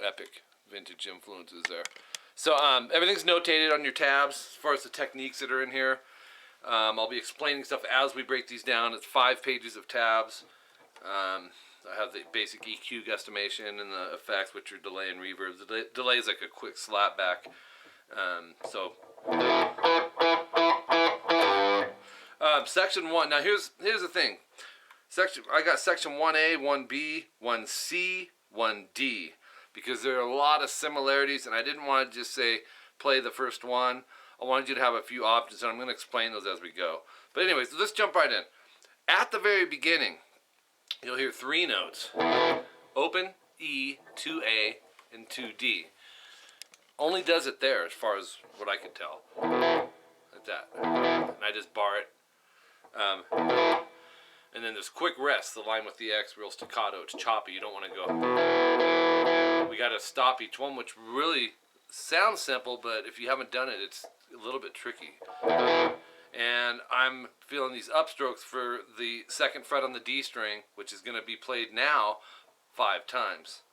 epic vintage influences there. So everything's notated on your tabs as far as the techniques that are in here. I'll be explaining stuff as we break these down. It's 5 pages of tabs. I have the basic EQ guesstimation and the effects, which are delay and reverb. The delay is like a quick slap back. Section 1. Now here's the thing. I got section 1A, 1B, 1C, 1D, because there are a lot of similarities, and I didn't want to just say play the first one. I wanted you to have a few options, and I'm going to explain those as we go. But anyways, let's jump right in. At the very beginning, you'll hear 3 notes: open, E, 2A, and 2D. Only does it there, as far as what I could tell. Like that. And I just bar it. And then there's quick rest, the line with the X, real staccato. It's choppy. You don't want to go. We got to stop each one, which really sounds simple, but if you haven't done it, it's a little bit tricky. And I'm feeling these upstrokes for the 2nd fret on the D string, which is going to be played now 5 times.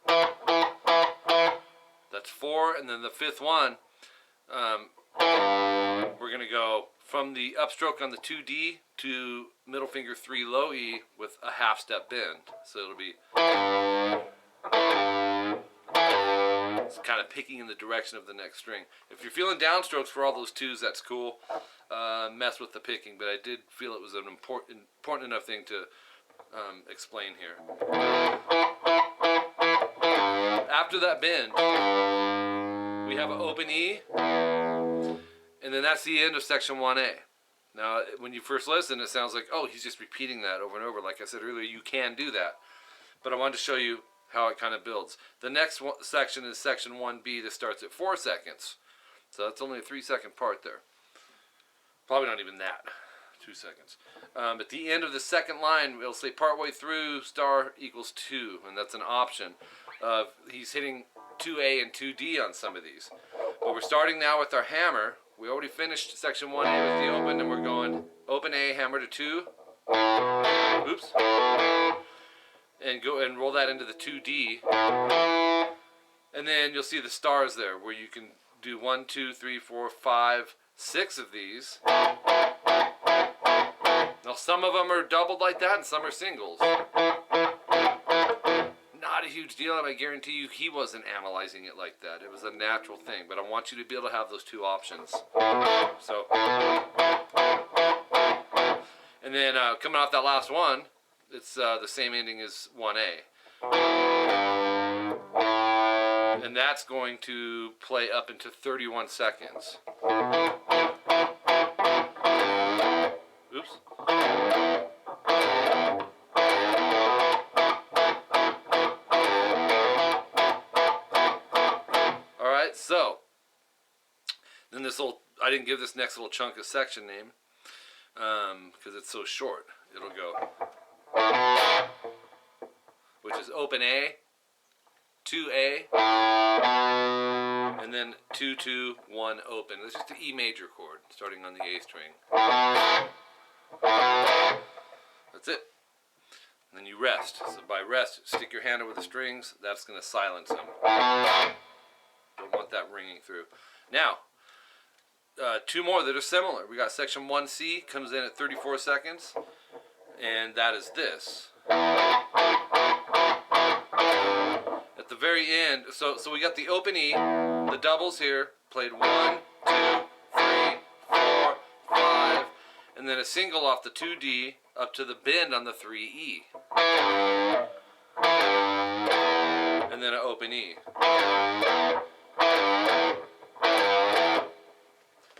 That's 4, and then the 5th one, we're going to go from the upstroke on the 2D to middle finger 3 low E with a half step bend. So it'll be, it's kind of picking in the direction of the next string. If you're feeling downstrokes for all those 2s, that's cool. Mess with the picking, but I did feel it was an important enough thing to explain here. After that bend, we have an open E, and then that's the end of section 1A. Now, when you first listen, it sounds like, oh, he's just repeating that over and over. Like I said earlier, you can do that. But I wanted to show you how it kind of builds. The next section is section 1B that starts at 4 seconds. So that's only a 3-second part there. Probably not even that. 2 seconds. At the end of the 2nd line, it'll say partway through star equals 2, and that's an option. He's hitting 2A and 2D on some of these. But we're starting now with our hammer. We already finished section 1A with the open, and we're going open A, hammer to 2. Oops. And go and roll that into the 2D. And then you'll see the stars there, where you can do 1, 2, 3, 4, 5, 6 of these. Now some of them are doubled like that, and some are singles. Not a huge deal, and I guarantee you he wasn't analyzing it like that. It was a natural thing, but I want you to be able to have those 2 options. So, and then coming off that last one, it's the same ending as 1A. And that's going to play up into 31 seconds. Oops. Alright, so then I didn't give this next little chunk a section name because it's so short. It'll go, which is open A, 2A, and then 2, 2, 1 open. It's just an E major chord starting on the A string. That's it. And then you rest. So by rest, stick your hand over the strings. That's going to silence them. Don't want that ringing through. Now, 2 more that are similar. We got section 1C, comes in at 34 seconds, and that is this. At the very end, so we got the open E, the doubles here, played 1, 2, 3, 4, 5, and then a single off the 2D up to the bend on the 3E. And then an open E.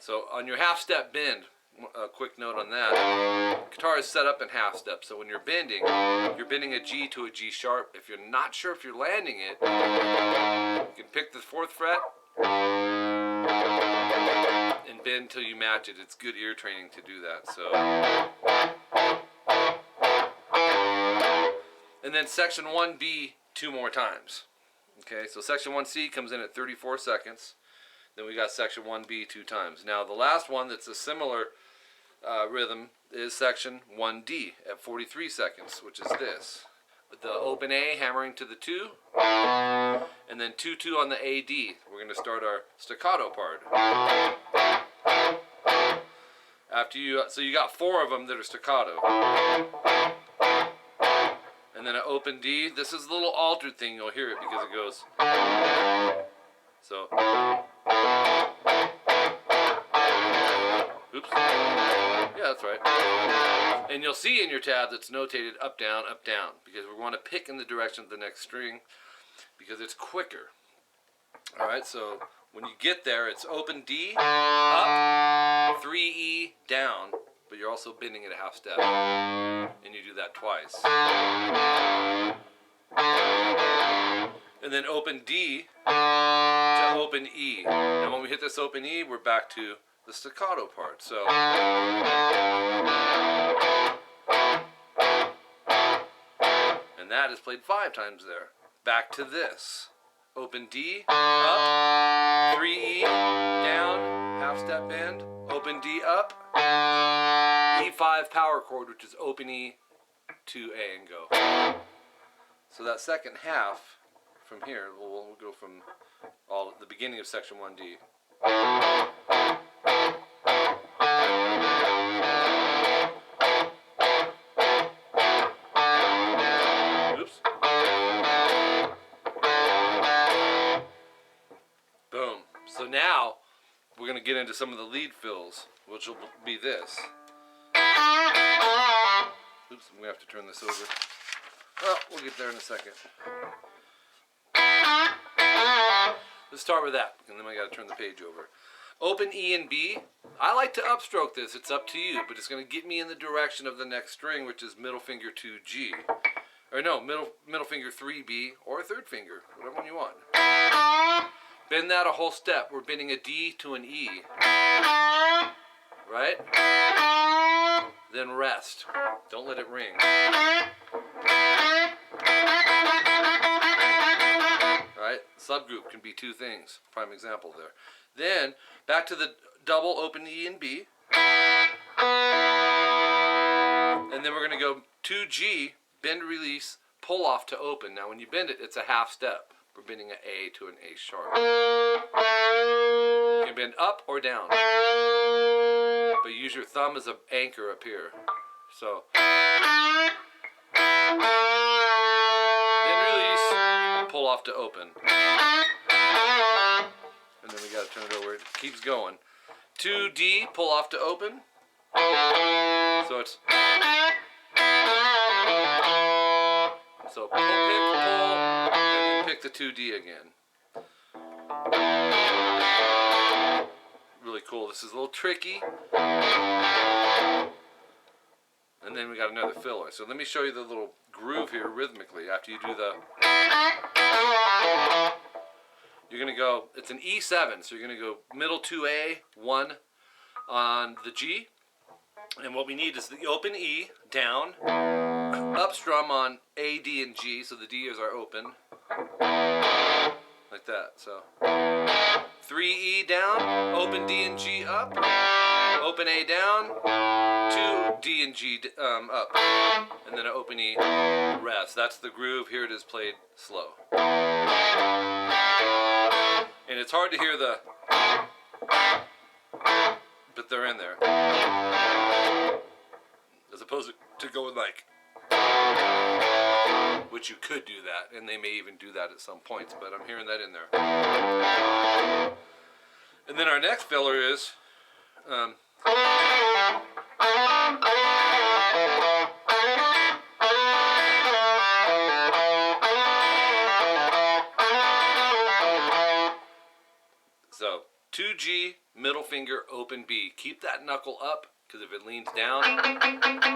So on your half step bend, a quick note on that, guitar is set up in half step, so when you're bending a G to a G sharp. If you're not sure if you're landing it, you can pick the 4th fret and bend till you match it. It's good ear training to do that. So, and then section 1B 2 more times. Okay, so section 1C comes in at 34 seconds. Then we got section 1B 2 times. Now the last one that's a similar rhythm is section 1D at 43 seconds, which is this. With the open A hammering to the 2, and and then 2-2 on the AD. We're going to start our staccato part. After you, so you got 4 of them that are staccato. And then an open D. This is a little altered thing. You'll hear it because it goes. So. Oops. Yeah, that's right. And you'll see in your tab that's notated up, down, because we want to pick in the direction of the next string because it's quicker. Alright, so when you get there, it's open D, up, 3E, down, but you're also bending it a half step. And you do that twice. And then open D to open E. And when we hit this open E, we're back to the staccato part. So and that is played 5 times there. Back to this. Open D, up, 3E, down, half step bend, open D up, E5 power chord, which is open E to A and go. So that second half from here, we'll go from the beginning of section 1D. Oops. Boom. So now we're going to get into some of the lead fills, which will be this. Oops, I'm going to have to turn this over. Well, we'll get there in a second. Let's start with that, and then I got to turn the page over. Open E and B. I like to upstroke this. It's up to you, but it's going to get me in the direction of the next string, which is middle finger 2G. Or no, middle finger 3B, or a third finger, whatever one you want. Bend that a whole step. We're bending a D to an E. Right? Then rest. Don't let it ring. Right? Subgroup can be 2 things. Prime example there. Then back to the double open E and B. And then we're going to go 2G, bend, release, pull off to open. Now when you bend it, it's a half step. We're bending an A to an A sharp. You can bend up or down. But use your thumb as an anchor up here. So. Bend, release, pull off to open. And then we got to turn it over. It keeps going. 2D, pull off to open. So it's. So pull, pick, pull, and then pick the 2D again. Really cool. This is a little tricky. And then we got another filler. So let me show you the little groove here rhythmically. After you do the, you're going to go, it's an E7, so you're going to go middle 2A, 1 on the G. And what we need is the open E, down, up strum on A, D, and G, so the D is our open. Like that, so. 3E down, open D and G up, open A down, 2 D and G up, and then an open E rest. That's the groove. Here it is played slow. And it's hard to hear the, but they're in there. As opposed to going like, which you could do that, and they may even do that at some points, but I'm hearing that in there. And then our next filler is so 2G, middle finger, open B. Keep that knuckle up, because if it leans down,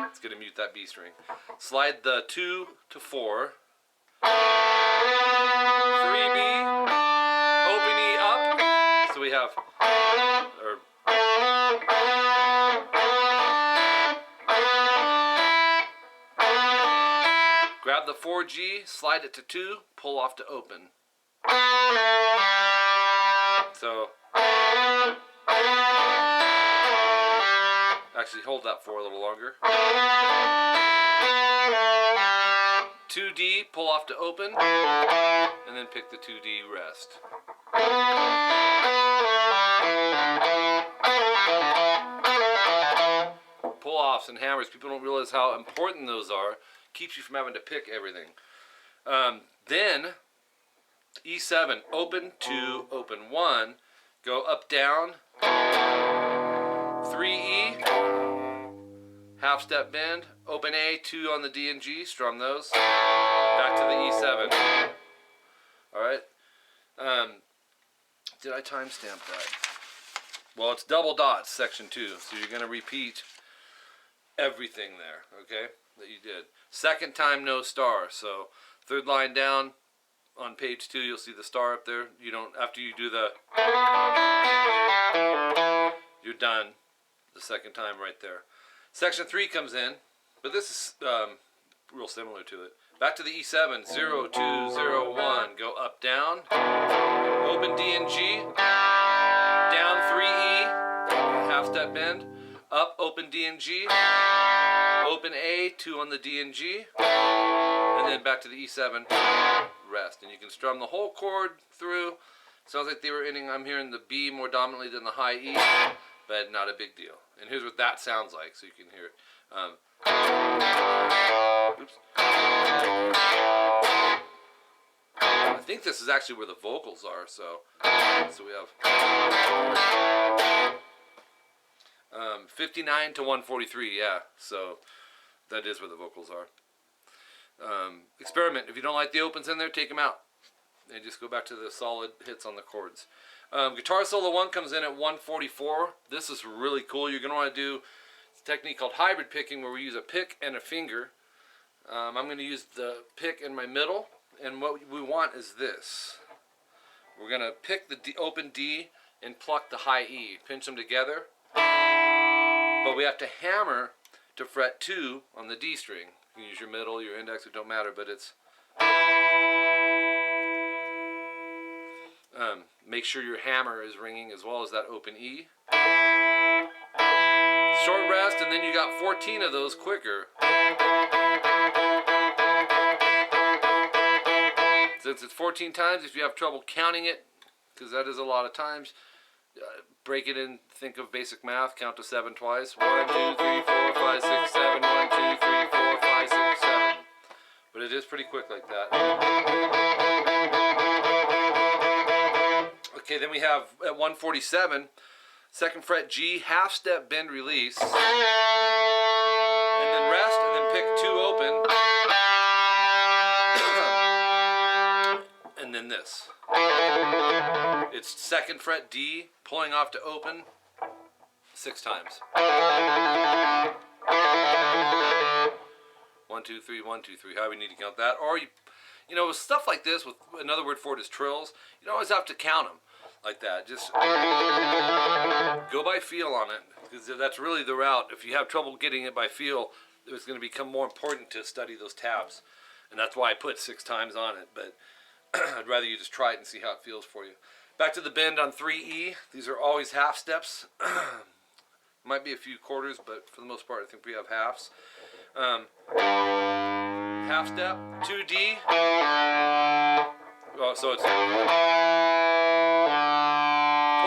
it's going to mute that B string. Slide the 2 to 4. 3B, open E up. So we have, grab the 4G, slide it to 2, pull off to open. So, actually hold that 4 a little longer. 2D, pull off to open, and then pick the 2D rest. Pull-offs and hammers, people don't realize how important those are. Keeps you from having to pick everything. Then, E7, open 2, open 1, go up, down, 3E, half step bend, open A, 2 on the D and G, strum those, back to the E7. Alright, did I timestamp that? Well, it's double dots, section 2, so you're going to repeat everything there, okay, that you did. Second time, no star, so third line down on page 2, you'll see the star up there. You don't, after you do the, you're done the second time right there. Section 3 comes in, but this is real similar to it. Back to the E7, 0, 2, 0, 1, go up, down, open D and G, down 3E, half step bend, up, open D and G, open A, 2 on the D and G, and then back to the E7, rest. And you can strum the whole chord through. Sounds like they were ending, I'm hearing the B more dominantly than the high E, but not a big deal. And here's what that sounds like, so you can hear it. Oops. I think this is actually where the vocals are, so we have 59 to 143, yeah, so that is where the vocals are. Experiment. If you don't like the opens in there, take them out and just go back to the solid hits on the chords. Guitar solo 1 comes in at 144. This is really cool. You're going to want to do a technique called hybrid picking, where we use a pick and a finger. I'm going to use the pick in my middle, and what we want is this. We're going to pick the open D and pluck the high E, pinch them together, but we have to hammer to fret 2 on the D string. You can use your middle, your index, it don't matter, but it's make sure your hammer is ringing as well as that open E. Short rest, and then you got 14 of those quicker. Since it's 14 times, if you have trouble counting it, because that is a lot of times, break it in, think of basic math, count to 7 twice. 1, 2, 3, 4, 5, 6, 7, 1, 2, 3, 4, 5, 6, 7. But it is pretty quick like that. Okay, then we have at 147, 2nd fret G, half step bend release, and then rest, and then pick 2 open, and then this. It's 2nd fret D, pulling off to open 6 times. 1, 2, 3, 1, 2, 3. How we need to count that? Or you know, with stuff like this, with another word for it is trills, you don't always have to count them like that. Just go by feel on it, because that's really the route. If you have trouble getting it by feel, it's going to become more important to study those tabs, and that's why I put 6 times on it. But I'd rather you just try it and see how it feels for you. Back to the bend on 3E. These are always half steps. Might be a few quarters, but for the most part, I think we have halves. Half step, 2D. Oh, so it's pull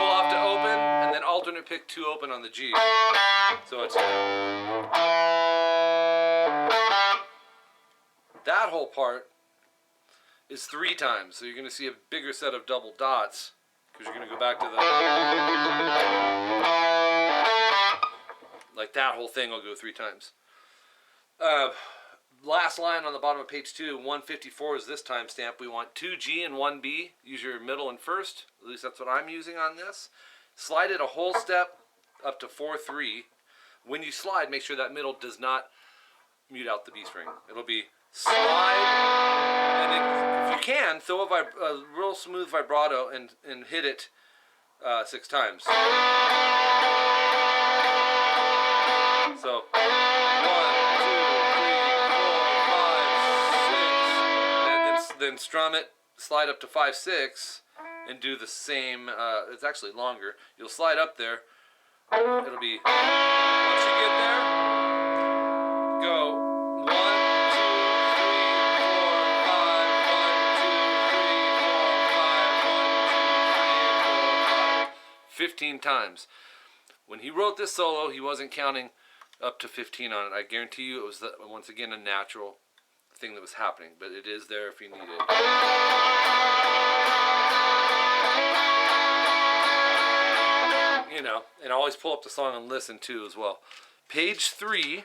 off to open, and then alternate pick 2 open on the G. So it's that whole part is 3 times. So you're going to see a bigger set of double dots, because you're going to go back to the, like that whole thing will go 3 times. Last line on the bottom of page 2, 154 is this timestamp. We want 2G and 1B. Use your middle and first. At least that's what I'm using on this. Slide it a whole step up to 4-3. When you slide, make sure that middle does not mute out the B string. It'll be slide, and then if you can, throw a real smooth vibrato and hit it 6 times. So 1, 2, 3, 4, 5, 6, and then strum it, slide up to 5, 6, and do the same. It's actually longer. You'll slide up there. It'll be, once you get there, go 1, 2, 3, 4, 15 times. When he wrote this solo, he wasn't counting up to 15 on it. I guarantee you it was, once again, a natural thing that was happening. But it is there if you need it. You know, and always pull up the song and listen too as well. Page 3.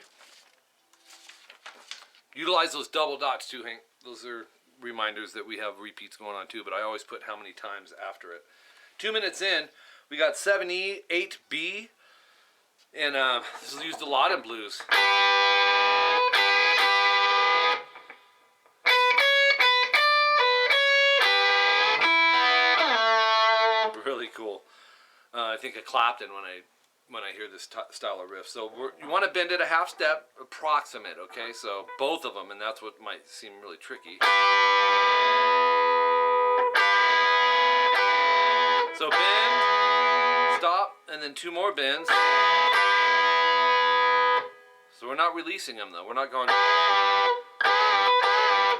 Utilize those double dots too, Hank. Those are reminders that we have repeats going on too, but I always put how many times after it. 2 minutes in, we got 7E, 8B, and this is used a lot in blues. Really cool. I think of Clapton when I hear this style of riff. So you want to bend it a half step, approximate, okay? So both of them, and that's what might seem really tricky. So bend, stop, and then 2 more bends. So we're not releasing them though. We're not going.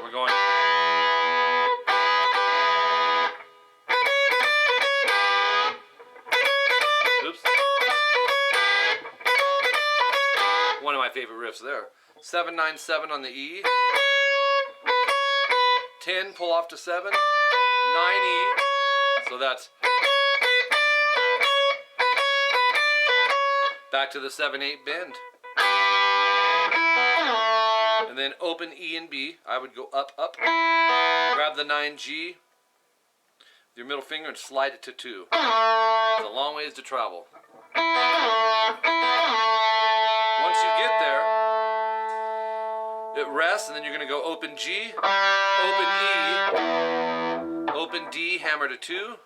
We're going. Oops. One of my favorite riffs there. 7-9-7 on the E. 10, pull off to 7. 9E. So that's back to the 7-8 bend. And then open E and B. I would go up, up. Grab the 9G with your middle finger and slide it to 2. It's a long ways to travel. Once you get there, it rests, and then you're going to go open G, open E, open D, hammer to 2,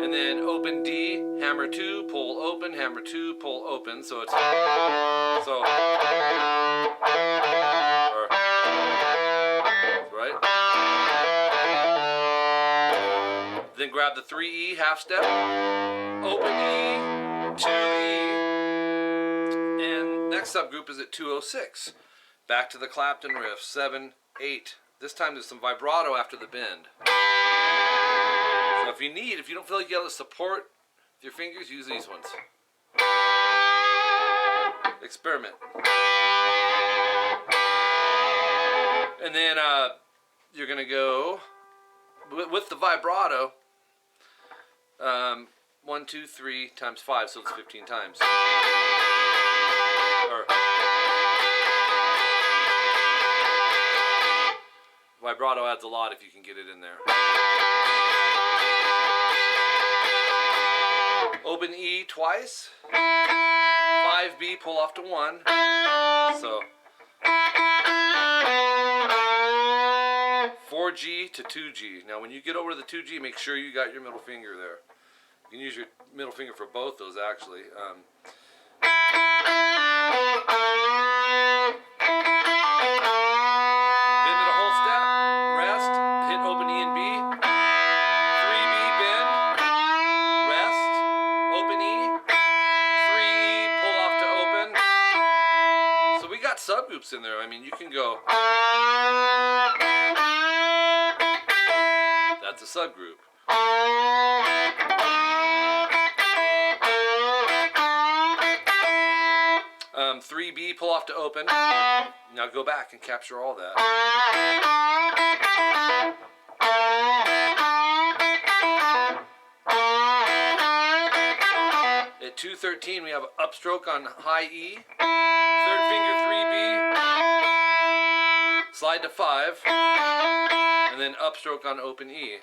and then open D, hammer 2, pull open, hammer 2, pull open. So it's so right. Then grab the 3E half step, open E, 2E, and next subgroup is at 206. Back to the Clapton riff, 7-8. This time there's some vibrato after the bend. So if you don't feel like you have the support with your fingers, use these ones. Experiment. And then you're going to go with the vibrato. 1, 2, 3 times 5, so it's 15 times. Or vibrato adds a lot if you can get it in there. Open E twice. 5B, pull off to 1. So 4G to 2G. Now when you get over to the 2G, make sure you got your middle finger there. You can use your middle finger for both those actually. Bend it a whole step, rest, hit open E and B. 3B, bend, rest, open E. 3E, pull off to open. So we got subgroups in there. I mean, you can go. That's a subgroup. 3B, pull off to open. Now go back and capture all that. At 213, we have an upstroke on high E. Third finger 3B. Slide to 5. And then upstroke on open E.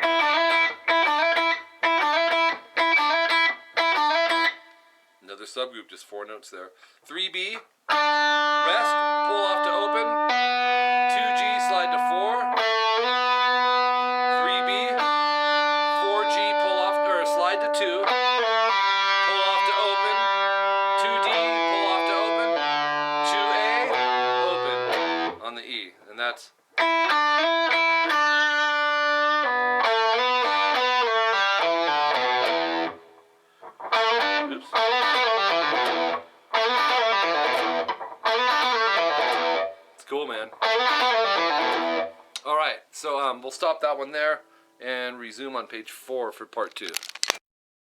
Another subgroup, just 4 notes there. 3B, rest, pull off to open. 2G, slide to 4. 3B, 4G, pull off, or slide to 2. Pull off to open. 2D, pull off to open. 2A, open on the E. And that's. Oops. It's cool, man. All right, so we'll stop that one there and resume on page 4 for part 2.